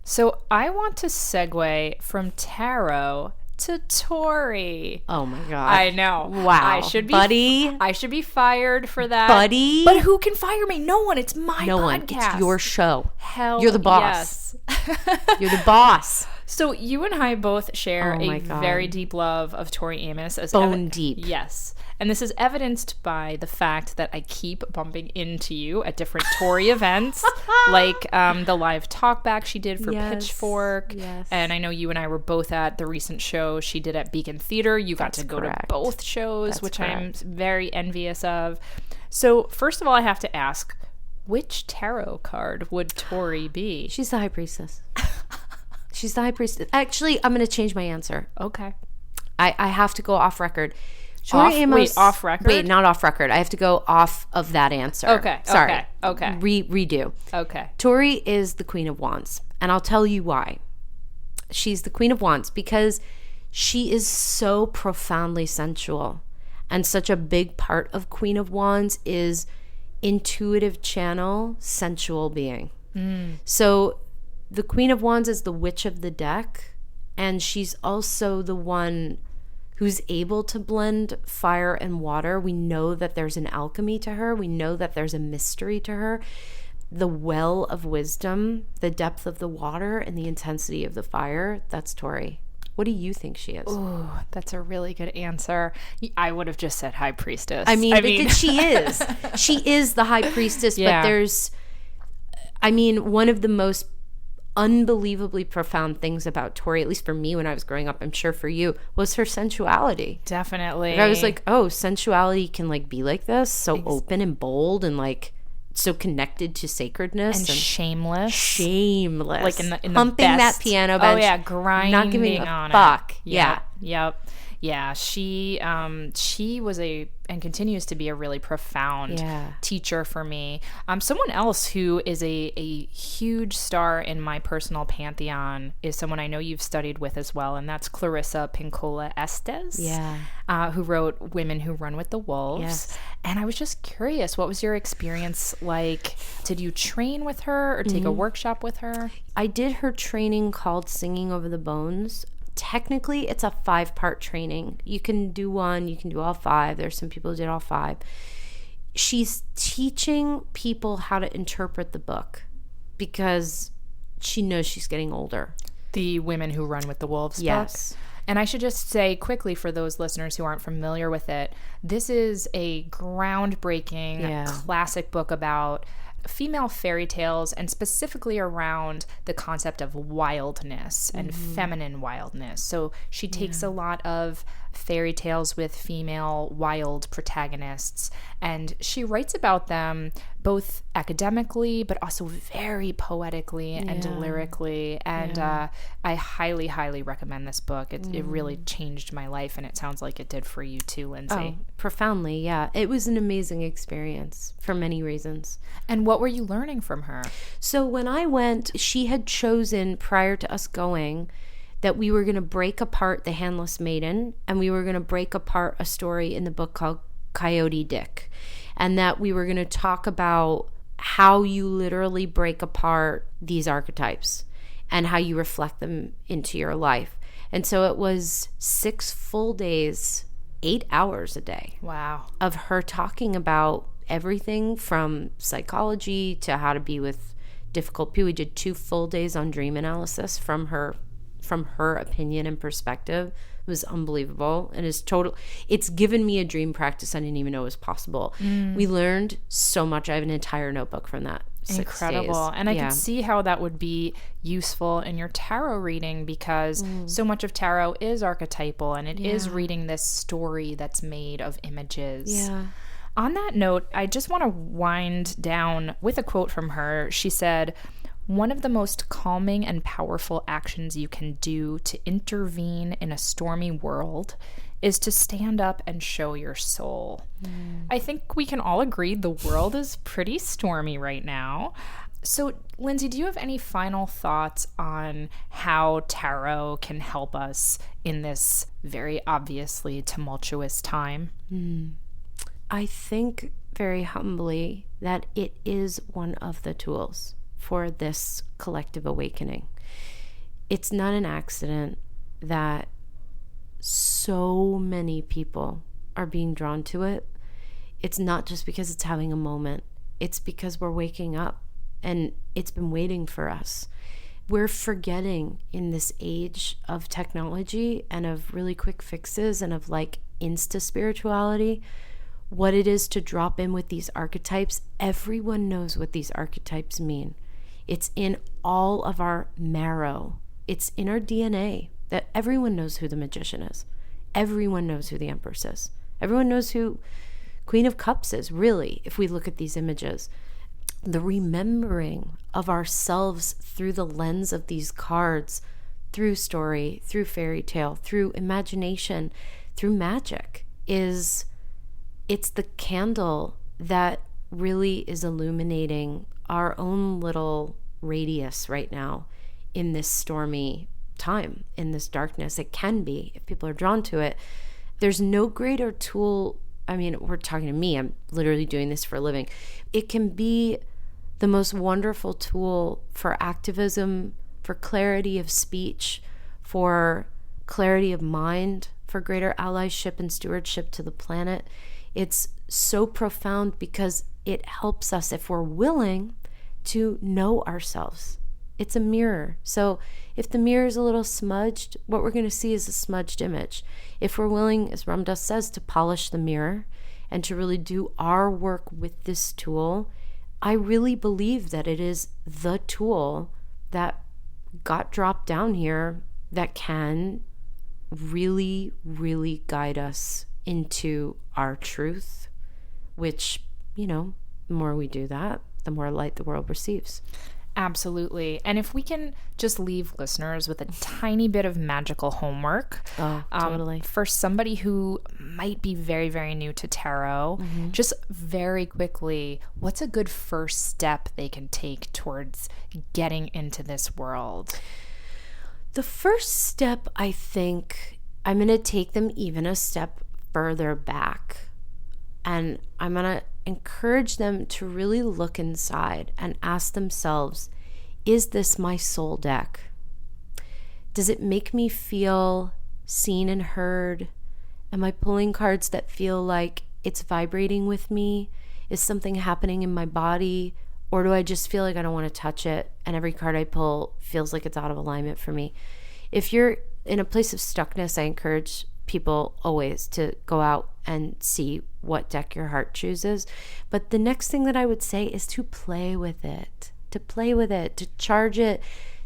So I want to segue from tarot to Tori. Oh my God. I know. Wow. Buddy. I should be fired for that. Buddy. But who can fire me? No one. It's my no podcast. One. It's your show. Hell, you're the boss. Yes. You're the boss. So you and I both share a very deep love of Tori Amos. Bone deep. Yes. And this is evidenced by the fact that I keep bumping into you at different Tori events, like the live talkback she did for Pitchfork. Yes. And I know you and I were both at the recent show she did at Beacon Theater. You got to go to both shows, which I'm very envious of. So first of all, I have to ask, which tarot card would Tori be? She's the High Priestess. She's the High Priestess. Actually, I'm going to change my answer. Okay. I have to go off record. Off record? Wait, not off record. I have to go off of that answer. Okay. Sorry. Okay. Redo. Okay. Tori is the Queen of Wands, and I'll tell you why. She's the Queen of Wands because she is so profoundly sensual, and such a big part of Queen of Wands is intuitive channel, sensual being. So the Queen of Wands is the witch of the deck, and she's also the one who's able to blend fire and water. We know that there's an alchemy to her. We know that there's a mystery to her. The well of wisdom, the depth of the water, and the intensity of the fire, that's Tori. What do you think she is? Ooh, that's a really good answer. I would have just said High Priestess. I mean because she is. She is the High Priestess, but there's, one of the most unbelievably profound things about Tori, at least for me when I was growing up, I'm sure for you, was her sensuality. Definitely. Like, I was like, oh, sensuality can be like this, so open and bold and so connected to sacredness and shameless, like in the humping that piano bench. Oh yeah, grinding, not giving a on fuck. It. Yeah. Yep. Yeah, she was and continues to be a really profound teacher for me. Someone else who is a huge star in my personal pantheon is someone I know you've studied with as well, and that's Clarissa Pinkola Estes, who wrote Women Who Run with the Wolves. Yes. And I was just curious, what was your experience like? Did you train with her or take a workshop with her? I did her training called Singing Over the Bones. Technically, it's a 5-part training. You can do one, you can do all 5. There's some people who did all 5. She's teaching people how to interpret the book because she knows she's getting older. The Women Who Run with the Wolves yes. book? And I should just say quickly for those listeners who aren't familiar with it, this is a groundbreaking classic book about female fairy tales, and specifically around the concept of wildness and feminine wildness. So she takes a lot of fairy tales with female wild protagonists, and she writes about them both academically but also very poetically and lyrically. And I highly, highly recommend this book. It really changed my life, and it sounds like it did for you too, Lindsay. Oh, profoundly, yeah. It was an amazing experience for many reasons. And what were you learning from her? So when I went, she had chosen, prior to us going, that we were going to break apart the Handless Maiden, and we were going to break apart a story in the book called Coyote Dick, and that we were going to talk about how you literally break apart these archetypes and how you reflect them into your life. And so it was 6 full days, 8 hours a day. Wow. Of her talking about everything from psychology to how to be with difficult people. We did 2 full days on dream analysis from her opinion and perspective. It was unbelievable, and it's given me a dream practice I didn't even know was possible. We learned so much. I have an entire notebook from that. 6 Incredible. days. And I can see how that would be useful in your tarot reading, because so much of tarot is archetypal, and it is reading this story that's made of images. Yeah. On that note, I just want to wind down with a quote from her. She said, "One of the most calming and powerful actions you can do to intervene in a stormy world is to stand up and show your soul." I think we can all agree the world is pretty stormy right now. So, Lindsay, do you have any final thoughts on how tarot can help us in this very obviously tumultuous time? I think very humbly that it is one of the tools for this collective awakening. It's not an accident that so many people are being drawn to it. It's not just because it's having a moment. It's because we're waking up, and it's been waiting for us. We're forgetting in this age of technology and of really quick fixes and of like insta spirituality what it is to drop in with these archetypes. Everyone knows what these archetypes mean. It's in all of our marrow. It's in our DNA that everyone knows who the magician is. Everyone knows who the Empress is. Everyone knows who Queen of Cups is, really, if we look at these images. The remembering of ourselves through the lens of these cards, through story, through fairy tale, through imagination, through magic, it's the candle that really is illuminating our own little radius right now in this stormy time, in this darkness. It can be, if people are drawn to it. There's no greater tool. I mean, we're talking to me. I'm literally doing this for a living. It can be the most wonderful tool for activism, for clarity of speech, for clarity of mind, for greater allyship and stewardship to the planet. It's so profound because it helps us, if we're willing, to know ourselves. It's a mirror. So if the mirror is a little smudged, what we're going to see is a smudged image. If we're willing, as Ram Dass says, to polish the mirror and to really do our work with this tool, I really believe that it is the tool that got dropped down here that can really, really guide us into our truth, which, the more we do that, the more light the world receives. Absolutely. And if we can just leave listeners with a tiny bit of magical homework. Totally. For somebody who might be very, very new to tarot, just very quickly, what's a good first step they can take towards getting into this world? The first step, I think, I'm going to take them even a step further back. And I'm going to encourage them to really look inside and ask themselves, is this my soul deck? Does it make me feel seen and heard? Am I pulling cards that feel like it's vibrating with me? Is something happening in my body? Or do I just feel like I don't want to touch it, and every card I pull feels like it's out of alignment for me? If you're in a place of stuckness, I encourage people always to go out and see what deck your heart chooses. But the next thing that I would say is to play with it, to charge it,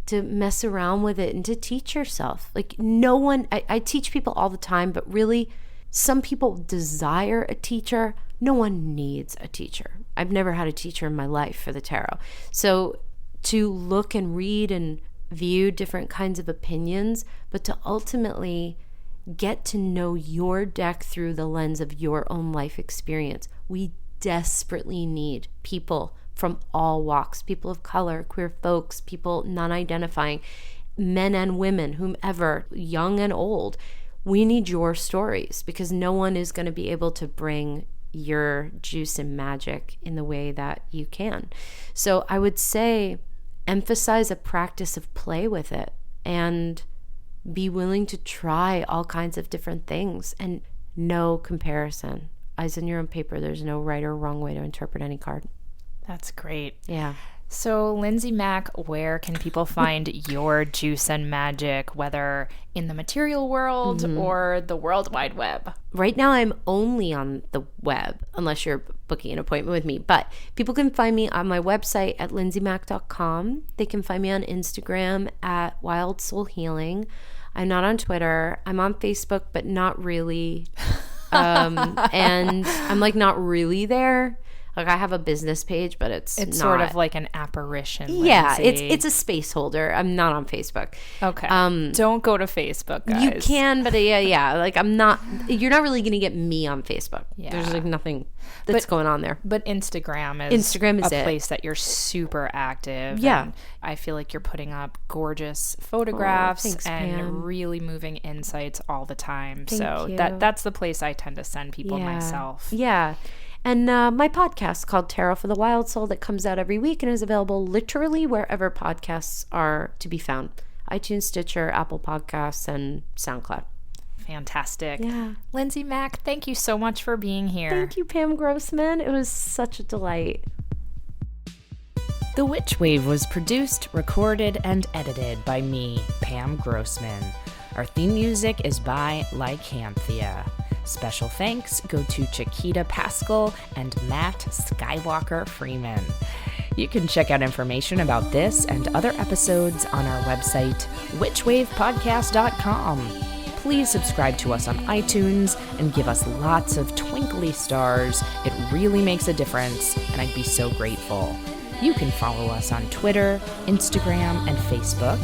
to mess around with it, and to teach yourself. Like, no one, I teach people all the time, but really, some people desire a teacher. No one needs a teacher. I've never had a teacher in my life for the tarot. So to look and read and view different kinds of opinions, but to ultimately get to know your deck through the lens of your own life experience. We desperately need people from all walks, people of color, queer folks, people non-identifying. men and women, whomever, young and old. We need your stories because no one is going to be able to bring your juice and magic in the way that you can. So I would say emphasize a practice of play with it and be willing to try all kinds of different things, and no comparison. Eyes on your own paper. There's no right or wrong way to interpret any card. That's great. Yeah. So, Lindsay Mack, where can people find your juice and magic, whether in the material world or the World Wide Web? Right now, I'm only on the web, unless you're booking an appointment with me. But people can find me on my website at lindsaymack.com. They can find me on Instagram at Wild Soul Healing. I'm not on Twitter. I'm on Facebook, but not really. And I'm like not really there. Like I have a business page, but it's not. Sort of like an apparition. Yeah, Lindsay. it's a space holder. I'm not on Facebook. Okay. Don't go to Facebook, guys. You can, but yeah. Like I'm not. You're not really gonna get me on Facebook. Yeah. There's like nothing that's going on there. But Instagram is a place that you're super active. Yeah. And I feel like you're putting up gorgeous photographs thanks, and Pam. really moving insights all the time. Thank you. That's the place I tend to send people Yeah. myself. Yeah. And my podcast called Tarot for the Wild Soul that comes out every week and is available literally wherever podcasts are to be found. iTunes, Stitcher, Apple Podcasts, and SoundCloud. Fantastic. Yeah. Lindsay Mack, thank you so much for being here. Thank you, Pam Grossman. It was such a delight. The Witch Wave was produced, recorded, and edited by me, Pam Grossman. Our theme music is by Lycanthia. Special thanks go to Chiquita Pascal and Matt Skywalker Freeman. You can check out information about this and other episodes on our website, witchwavepodcast.com. Please subscribe to us on iTunes and give us lots of twinkly stars. It really makes a difference, and I'd be so grateful. You can follow us on Twitter, Instagram, and Facebook.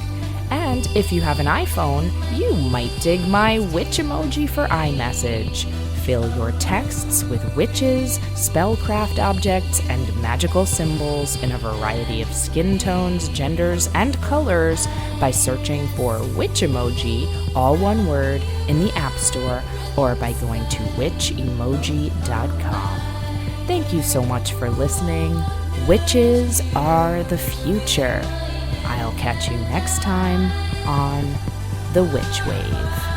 And if you have an iPhone, you might dig my witch emoji for iMessage. Fill your texts with witches, spellcraft objects, and magical symbols in a variety of skin tones, genders, and colors by searching for witch emoji, all one word, in the App Store or by going to witchemoji.com. Thank you so much for listening. Witches are the future. I'll catch you next time on The Witch Wave.